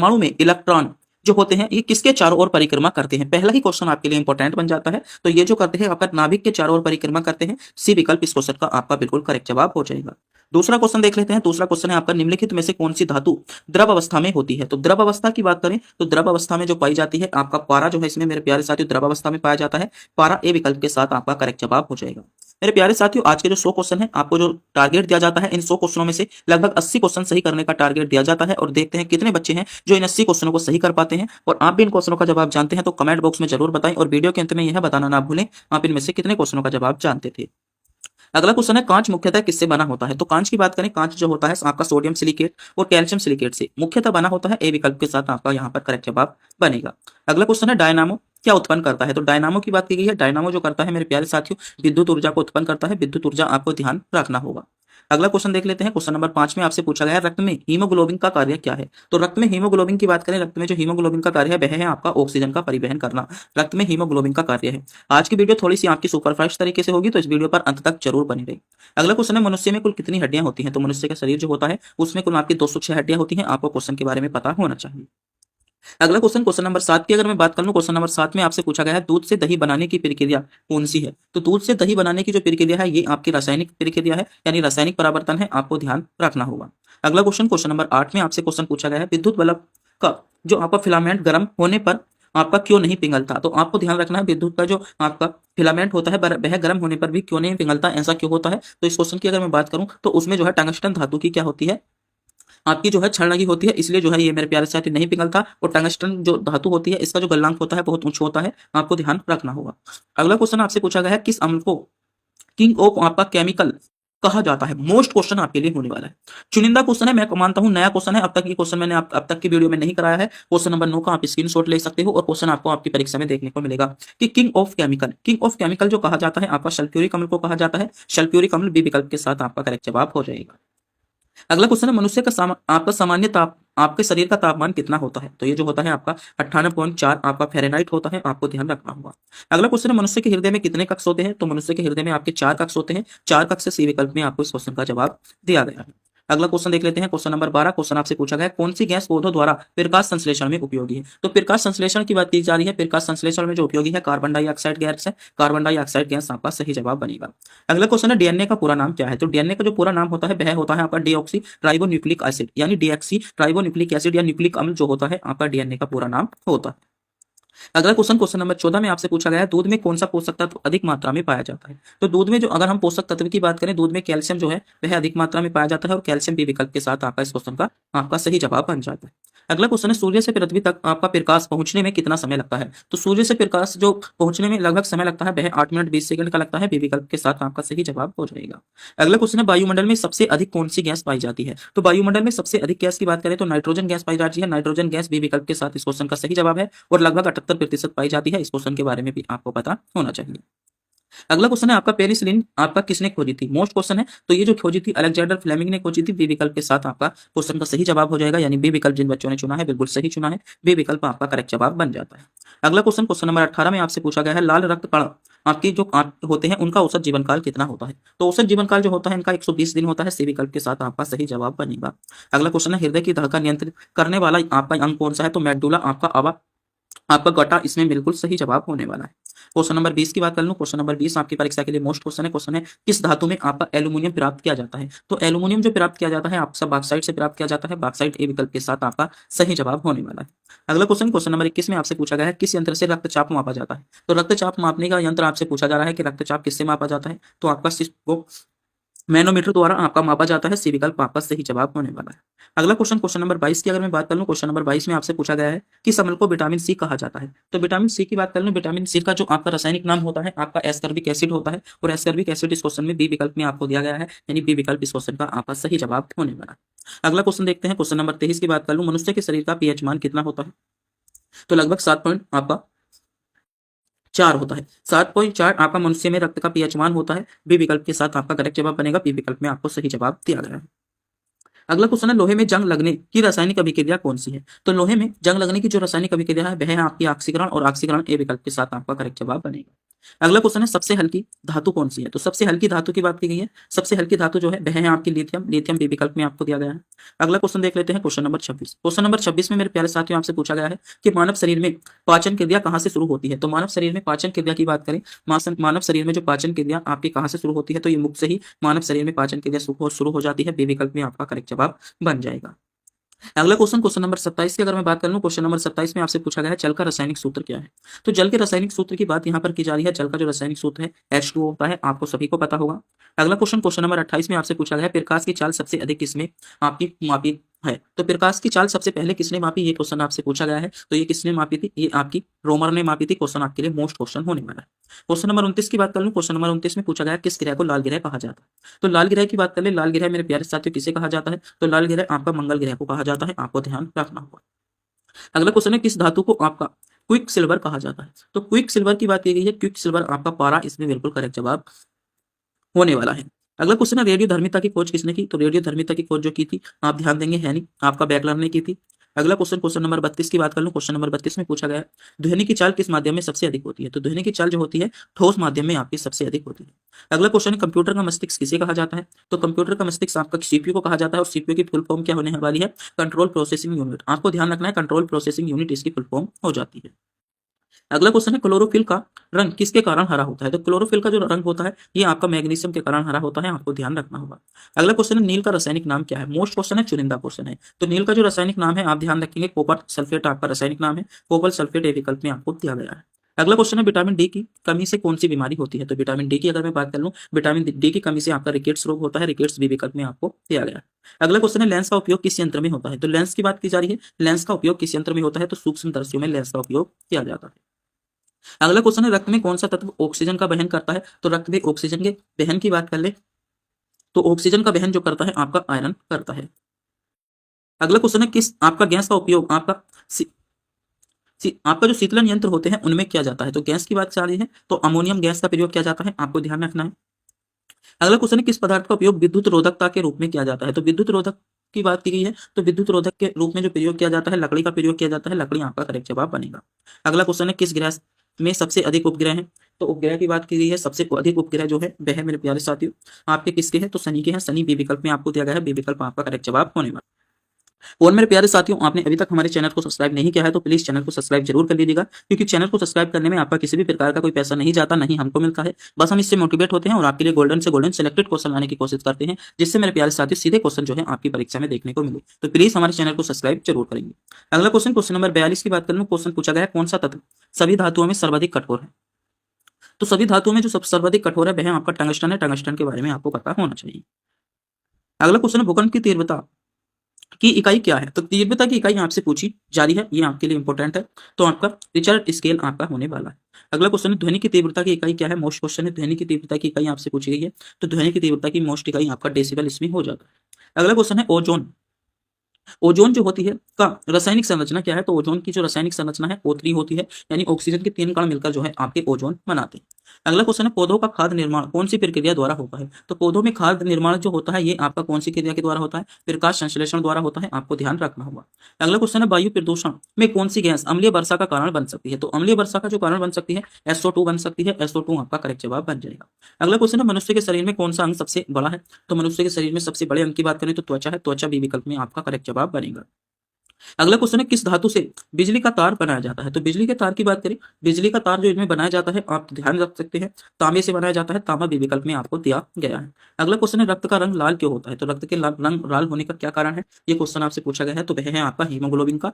परमाणु में इलेक्ट्रॉन जो होते हैं ये किसके चारों ओर परिक्रमा करते हैं? पहला ही क्वेश्चन आपके लिए इंपॉर्टेंट बन जाता है। तो ये जो करते हैं आपका नाभिक के चारों ओर परिक्रमा करते हैं। सी विकल्प इस क्वेश्चन का आपका बिल्कुल करेक्ट जवाब हो जाएगा। दूसरा क्वेश्चन देख लेते हैं। दूसरा क्वेश्चन है आपका निम्नलिखित में से कौन सी धातु द्रव अवस्था में होती है? तो द्रव अवस्था की बात करें तो द्रव अवस्था में जो पाई जाती है आपका पारा जो है इसमें मेरे प्यारे साथियों द्रव अवस्था में पाया जाता है। पारा ए विकल्प के साथ आपका करेक्ट जवाब हो जाएगा। मेरे प्यारे साथियों आज के जो 100 क्वेश्चन है आपको जो टारगेट दिया जाता है इन 100 क्वेश्चनों में से लगभग 80 क्वेश्चन सही करने का टारगेट दिया जाता है और देखते हैं कितने बच्चे हैं जो इन 80 क्वेश्चनों को सही कर पाते हैं। और आप भी इन क्वेश्चनों का जवाब जानते हैं तो कमेंट बॉक्स में जरूर बताएं और वीडियो के अंत में यह बताना ना भूलें आप इनमें से कितने क्वेश्चनों का जवाब जानते थे। अगला क्वेश्चन है कांच मुख्यतः किससे बना होता है? तो कांच की बात करें कांच जो होता है आपका सोडियम सिलिकेट और कैल्शियम सिलिकेट से मुख्यतः बना होता है। ए विकल्प के साथ आपका यहाँ पर करेक्ट जवाब बनेगा। अगला क्वेश्चन है डायनामो क्या उत्पन्न करता है? तो डायनामो की बात की गई है। डायनामो जो करता है मेरे प्यारे साथियों विद्युत ऊर्जा को उत्पन्न करता है। विद्युत ऊर्जा आपको ध्यान रखना होगा। अगला क्वेश्चन देख लेते हैं। क्वेश्चन नंबर 5 में आपसे पूछा गया है रक्त में हीमोग्लोबिन का कार्य क्या है? तो रक्त में हीमोग्लोबिन की बात करें रक्त में जो हीमोग्लोबिन का कार्य है वह है आपका ऑक्सीजन का परिवहन करना। रक्त में हीमोग्लोबिन का कार्य है। आज की वीडियो थोड़ी सी आपकी सुपरफास्ट तरीके से होगी तो इस वीडियो पर अंत तक जरूर बनी रही। अगला क्वेश्चन है मनुष्य में कुल कितनी हड्डियां होती हैं? तो मनुष्य का शरीर जो होता है उसमें कुल आपकी 206 हड्डियां होती हैं। आपको क्वेश्चन के बारे में पता होना चाहिए। अगला क्वेश्चन क्वेश्चन नंबर 7 की अगर मैं बात कर लूं क्वेश्चन नंबर 7 में आपसे पूछा गया है दूध से दही बनाने की प्रक्रिया कौन सी है? तो दूध से दही बनाने की जो प्रक्रिया है ये आपकी रासायनिक प्रक्रिया है यानी रासायनिक परावर्तन है। आपको ध्यान रखना होगा। अगला क्वेश्चन क्वेश्चन नंबर 8 में आपसे क्वेश्चन पूछा गया है विद्युत बल्ब का जो आपका फिलामेंट गर्म होने पर आपका क्यों नहीं पिघलता? तो आपको ध्यान रखना है विद्युत का जो आपका फिलामेंट होता है वह गर्म होने पर भी क्यों नहीं पिघलता, ऐसा क्यों होता है? तो इस क्वेश्चन की अगर मैं बात करूं तो उसमें जो है टंगस्टन धातु की क्या होती है आपकी जो है क्षण लगी होती है इसलिए जो है ये मेरे प्यारे साथी नहीं पिघलता। और टंगस्टन जो धातु होती है इसका जो गलनांक होता है बहुत उच्च होता है। आपको ध्यान रखना होगा। अगला क्वेश्चन आपसे पूछा गया है किस अम्ल को किंग ऑफ आपका केमिकल कहा जाता है? मोस्ट क्वेश्चन आपके लिए होने वाला है। चुनिंदा क्वेश्चन है मैं मानता हूं नया क्वेश्चन है। अब तक ये क्वेश्चन मैंने अब तक की वीडियो में नहीं कराया है। क्वेश्चन नंबर 9 का आप स्क्रीनशॉट ले सकते हो और क्वेश्चन आपको आपकी परीक्षा में देखने को मिलेगा कि किंग ऑफ केमिकल जो कहा जाता है आपका सल्फ्यूरिक अम्ल को कहा जाता है। सल्फ्यूरिक अम्ल बी विकल्प के साथ आपका करेक्ट जवाब हो जाएगा। अगला क्वेश्चन है मनुष्य का आपका सामान्य ताप आपके शरीर का तापमान कितना होता है? तो ये जो होता है आपका 98.4 आपका फ़ारेनहाइट होता है। आपको ध्यान रखना होगा। अगला क्वेश्चन है मनुष्य के हृदय में कितने कक्ष होते हैं? तो मनुष्य के हृदय में आपके 4 कक्ष होते हैं। 4 कक्ष से सी विकल्प में आपको इस क्वेश्चन का जवाब दिया गया है। अगला क्वेश्चन देख लेते हैं। क्वेश्चन नंबर 12 क्वेश्चन आपसे पूछा गया है कौन सी गैस पौधों द्वारा प्रकाश संश्लेषण में उपयोगी है? तो प्रकाश संश्लेषण की बात की जा रही है। प्रकाश संश्लेषण में जो उपयोगी है कार्बन डाइऑक्साइड गैस है। कार्बन डाइऑक्साइड गैस आपका सही जवाब बनेगा। अगला क्वेश्चन है डीएनए का पूरा नाम क्या है? तो डीएनए का जो पूरा नाम होता है वह होता है आपका डीऑक्सी राइबोन्यूक्लिक एसिड यानी डीएक्सी राइबोन्यूक्लिक एसिड या न्यूक्लिक अम्ल जो होता है आपका डीएनए का पूरा नाम होता है। अगला क्वेश्चन क्वेश्चन नंबर 14 में आपसे पूछा गया है दूध में कौन सा पोषक तत्व अधिक मात्रा में पाया जाता है? तो दूध में जो अगर हम पोषक तत्व की बात करें दूध में कैल्शियम जो है वह अधिक मात्रा में पाया जाता है और कैल्शियम बी विकल्प के साथ आपका इस क्वेश्चन का आपका सही जवाब बन जाता है। अगला क्वेश्चन है सूर्य से पृथ्वी तक आपका प्रकाश पहुंचने में कितना समय लगता है? तो सूर्य से प्रकाश जो पहुंचने में लगभग समय लगता है वह 8 मिनट 20 सेकंड का लगता है। बी विकल्प के साथ आपका सही जवाब हो जाएगा। अगला क्वेश्चन है वायुमंडल में सबसे अधिक कौन सी गैस पाई जाती है? तो वायुमंडल में सबसे अधिक गैस की बात करें तो नाइट्रोजन गैस पाई जाती है। नाइट्रोजन गैस बी विकल्प के साथ इस क्वेश्चन का सही जवाब है और लगभग 78% पाई जाती है। इस क्वेश्चन के बारे में भी आपको पता होना चाहिए। अगला क्वेश्चन है आपका पेनिसिलिन आपका किसने खोजी थी? मोस्ट क्वेश्चन है। तो ये जो खोजी थी अलेक्जेंडर फ्लेमिंग ने खोजी थी। बी विकल्प के साथ आपका क्वेश्चन का सही जवाब हो जाएगा यानी बी विकल्प जिन बच्चों ने चुना है बिल्कुल सही चुना है। बी विकल्प आपका करेक्ट जवाब बन जाता है। अगला क्वेश्चन क्वेश्चन नंबर 18 में आपसे पूछा गया है लाल रक्त कण आपकी जो होते हैं उनका औसत जीवन काल कितना होता है? तो औसत जीवन काल जो होता है इनका 120 दिन होता है। सी विकल्प के साथ आपका सही जवाब बनेगा। अगला क्वेश्चन है हृदय की धड़कन नियंत्रित करने वाला आपका अंग कौन सा है? तो मेडुला आपका गटा इसमें बिल्कुल सही जवाब होने वाला है। क्वेश्चन नंबर 20 की बात कर लूं। क्वेश्चन नंबर 20 आपकी परीक्षा के लिए मोस्ट क्वेश्चन है। क्वेश्चन है किस धातु में आपका एल्यूमिनियम प्राप्त किया जाता है? तो एल्यूमिनियम जो प्राप्त किया जाता है आपका बॉक्साइट से प्राप्त किया जाता है। बॉक्साइट ए विकल्प के साथ आपका सही जवाब होने वाला है। अगला क्वेश्चन क्वेश्चन नंबर 21 में आपसे पूछा गया है किस यंत्र से रक्तचाप मापा जाता है? तो रक्तचाप मापने का यंत्र आपसे पूछा जा रहा है कि रक्तचाप किससे मापा जाता है? तो आपका मैनोमीटर द्वारा आपका मापा जाता है। सी विकल्प आपका सही जवाब होने वाला है। अगला क्वेश्चन क्वेश्चन नंबर 22 की अगर मैं बात कर लूं। क्वेश्चन नंबर 22 में आपसे पूछा गया है कि अम्ल को विटामिन सी कहा जाता है। तो विटामिन सी की बात कर लूं। विटामिन सी का जो आपका रासायनिक नाम होता है आपका एस्कर्बिक एसिड होता है और एस्कर्बिक एसिड इस क्वेश्चन में बी विकल्प में आपको दिया गया है यानी बी विकल्प इस क्वेश्चन का आपका सही जवाब होने वाला है। अगला क्वेश्चन देखते हैं। क्वेश्चन नंबर 23 की बात कर लूं। मनुष्य के शरीर का पीएच मान कितना होता है? तो लगभग 7 पॉइंट आपका 4 होता है। 7.4 आपका मनुष्य में रक्त का पीएच मान होता है। बी विकल्प के साथ आपका करेक्ट जवाब बनेगा। बी विकल्प में आपको सही जवाब दिया गया है। अगला क्वेश्चन है लोहे में जंग लगने की रासायनिक अभिक्रिया कौन सी है? तो लोहे में जंग लगने की जो रासायनिक अभिक्रिया है वह है आपकी ऑक्सीकरण, और ऑक्सीकरण ए विकल्प के साथ आपका करेक्ट जवाब बनेगा। अगला क्वेश्चन है सबसे हल्की धातु कौन सी है? तो सबसे हल्की धातु की बात की गई है। सबसे हल्की धातु जो है वह है आपकी लिथियम, लिथियम बी विकल्प में आपको दिया गया है। अगला क्वेश्चन देख लेते हैं, क्वेश्चन नंबर 26। क्वेश्चन नंबर 26 में मेरे प्यारे साथियों आपसे पूछा गया है कि मानव शरीर में पाचन क्रिया कहाँ से शुरू होती है? तो मानव शरीर में पाचन क्रिया की बात करें, मानव शरीर में जो पाचन क्रिया आपकी कहाँ से शुरू होती है? तो ये मुख से ही मानव शरीर में पाचन क्रिया शुरू हो जाती है। बी विकल्प में आपका करेक्ट जवाब बन जाएगा। अगला क्वेश्चन, क्वेश्चन नंबर 27 की अगर मैं बात कर लूं, क्वेश्चन नंबर 27 में आपसे पूछा गया है जल का रासायनिक सूत्र क्या है? तो जल के रासायनिक सूत्र की बात यहाँ पर की जा रही है। जल का जो रासायनिक सूत्र है H2O होता है, आपको सभी को पता होगा। अगला क्वेश्चन, क्वेश्चन नंबर 28 में आपसे पूछा गया है प्रकाश की चाल सबसे अधिक किसमें आपकी मापी है? तो प्रकाश की चाल सबसे पहले किसने मापी? ये क्वेश्चन आपसे पूछा गया है। तो ये किसने मापी थी? ये आपकी रोमर ने मापी थी। क्वेश्चन आपके लिए मोस्ट क्वेश्चन होने वाला है। क्वेश्चन नंबर 29 की बात कर लूं, क्वेश्चन नंबर 29 में पूछा गया किस ग्रह को लाल ग्रह कहा जाता है? तो लाल ग्रह की बात कर ले, लाल ग्रह मेरे प्यारे साथियों किसे कहा जाता है? तो लाल ग्रह आपका मंगल ग्रह को कहा जाता है, आपको ध्यान रखना होगा। अगला क्वेश्चन है किस धातु को आपका क्विक सिल्वर कहा जाता है? तो क्विक सिल्वर की बात की गई है। क्विक सिल्वर आपका पारा इसमें बिल्कुल करेक्ट जवाब होने वाला है। अगला क्वेश्चन है रेडियो धर्मिता की खोज किसने की? तो रेडियो धर्मिता की खोज जो की थी, आप ध्यान देंगे है नहीं, आपका बैकलर ने की थी। अगला क्वेश्चन, क्वेश्चन नंबर 32 की बात कर लूं, क्वेश्चन नंबर 32 में पूछा गया है ध्वनि की चाल किस माध्यम में सबसे अधिक होती है? तो ध्वनि की चाल जो होती है ठोस माध्यम में आपकी सबसे अधिक होती है। अगला क्वेश्चन है कंप्यूटर का मस्तिष्क किसे कहा जाता है? तो कंप्यूटर का मस्तिष्क आपका सीपीयू को कहा जाता है, और सीपीयू की फुल फॉर्म क्या होने वाली है? Control processing unit. आपको ध्यान रखना है, कंट्रोल प्रोसेसिंग यूनिट इसकी फुल फॉर्म हो जाती है। अगला क्वेश्चन है क्लोरोफिल का रंग किसके कारण हरा होता है? तो क्लोरोफिल का जो रंग होता है ये आपका मैग्नीशियम के कारण हरा होता है, आपको ध्यान रखना होगा। अगला क्वेश्चन है नील का रासायनिक नाम क्या है? मोस्ट क्वेश्चन है, चुनिंदा क्वेश्चन है। तो नील का जो रासायनिक नाम है आप ध्यान रखेंगे, कॉपर सल्फेट आपका रासायनिक नाम है। कॉपर सल्फेट ए विकल्प में आपको दिया गया है। अगला क्वेश्चन है विटामिन डी की कमी से कौन सी बीमारी होती है? तो विटामिन डी की अगर मैं बात कर लूं, विटामिन डी की कमी से आपका रिकेट्स रोग होता है, रिकेट्स बी विकल्प में आपको दिया गया है। अगला क्वेश्चन है लेंस का उपयोग किस यंत्र में होता है? तो लेंस की बात की जा रही है, लेंस का उपयोग किस यंत्र में होता है? तो सूक्ष्मदर्शियों में लेंस का उपयोग किया जाता है। अगला क्वेश्चन है रक्त में कौन सा तत्व ऑक्सीजन का वहन करता है? तो रक्त में ऑक्सीजन के वहन की बात कर ले तो ऑक्सीजन का वहन जो करता है आपका आयरन करता है। अगला क्वेश्चन है किस आपका गैस का उपयोग आपका जो शीतलन यंत्र होते हैं उनमें किया जाता है? तो गैस की बात चल रही है तो अमोनियम गैस का प्रयोग किया जाता है, आपको ध्यान रखना है। अगला क्वेश्चन है किस पदार्थ का उपयोग विद्युत रोधकता के रूप में किया जाता है? तो विद्युत रोधक की बात की गई है, तो विद्युत रोधक के रूप में जो प्रयोग किया जाता है लकड़ी का प्रयोग किया जाता है, लकड़ी आपका करेक्ट जवाब बनेगा। अगला क्वेश्चन है किस ग्रह में सबसे अधिक उपग्रह हैं? तो उपग्रह की बात की गई है, सबसे अधिक उपग्रह जो है वह मेरे प्यारे साथियों आपके किसके हैं? तो शनि के हैं, शनि बी विकल्प में आपको दिया गया है, बी विकल्प आपका करेक्ट जवाब होने वाला। और मेरे प्यारे साथियों आपने अभी तक हमारे चैनल को सब्सक्राइब नहीं किया है तो प्लीज चैनल को सब्सक्राइब जरूर कर लीजिएगा, क्योंकि चैनल को सब्सक्राइब करने में आपका किसी भी प्रकार का कोई पैसा नहीं जाता, नहीं हमको मिलता है। बस हम इससे मोटिवेट होते हैं और आपके लिए गोल्डन से गोल्डन सिलेक्टेड क्वेश्चन लाने की कोशिश करते हैं, जिससे मेरे प्यारे साथियों सीधे क्वेश्चन जो है आपकी परीक्षा में देखने को मिले। तो प्लीज हमारे चैनल को सब्सक्राइब जरूर करेंगे। अगला क्वेश्चन, क्वेश्चन नंबर 42 की बात करूँ, क्वेश्चन पूछा गया कौन सा तत्व सभी धातुओं में सर्वाधिक कठोर है? तो सभी धातुओं में जो सर्वाधिक कठोर है वह आपका टंगस्टन है, टंगस्टन के बारे में आपको पता होना चाहिए। अगला क्वेश्चन, भूकंप की तीव्रता की इकाई क्या है? तो तीव्रता की इकाई आपसे पूछी जा रही है, ये आपके लिए इंपॉर्टेंट है, तो आपका रिचर्ड स्केल आपका होने वाला है। अगला क्वेश्चन है ध्वनि की तीव्रता की इकाई क्या है? मोस्ट क्वेश्चन है, ध्वनि की तीव्रता की इकाई आपसे पूछी गई है, तो ध्वनि की तीव्रता की मोस्ट इकाई आपका डेसिबल इसमें हो जाता है। अगला क्वेश्चन है ओजोन, ओजोन जो होती है का रासायनिक संरचना क्या है? तो ओजोन की जो रासायनिक संरचना है O3 होती है, यानी ऑक्सीजन के 3 कण मिलकर जो है आपके ओजोन बनाते हैं। अगला क्वेश्चन है पौधों का खाद्य निर्माण कौन सी प्रक्रिया द्वारा होता है? तो पौधों में खाद्य निर्माण जो होता है ये आपका कौन सी क्रिया के द्वारा होता है? प्रकाश संश्लेषण द्वारा होता है, आपको ध्यान रखना होगा। अगला क्वेश्चन है वायु प्रदूषण में कौन सी गैस अम्लीय वर्षा का कारण बन सकती है? तो अम्लीय वर्षा का जो कारण बन सकती है SO2 बन सकती है, SO2 आपका करेक्ट जवाब बन जाएगा। अगला क्वेश्चन है मनुष्य के शरीर में कौन सा अंग सबसे बड़ा है? तो मनुष्य के शरीर में सबसे बड़े अंग की बात करें तो त्वचा है, त्वचा बी विकल्प में आपका करेक्ट जवाब बनेगा। अगला क्वेश्चन है किस धातु से बिजली का तार बनाया जाता है? तो बिजली के तार की बात करें, बिजली का तार जो इनमें बनाया जाता है आप ध्यान रख सकते हैं, तांबे से बनाया जाता है, तांबा बी विकल्प में आपको दिया गया है। अगला क्वेश्चन है रक्त का रंग लाल क्यों होता है? तो रक्त के रंग लाल होने का क्या कारण है? ये क्वेश्चन आपसे पूछा गया है, तो वह है आपका हीमोग्लोबिन का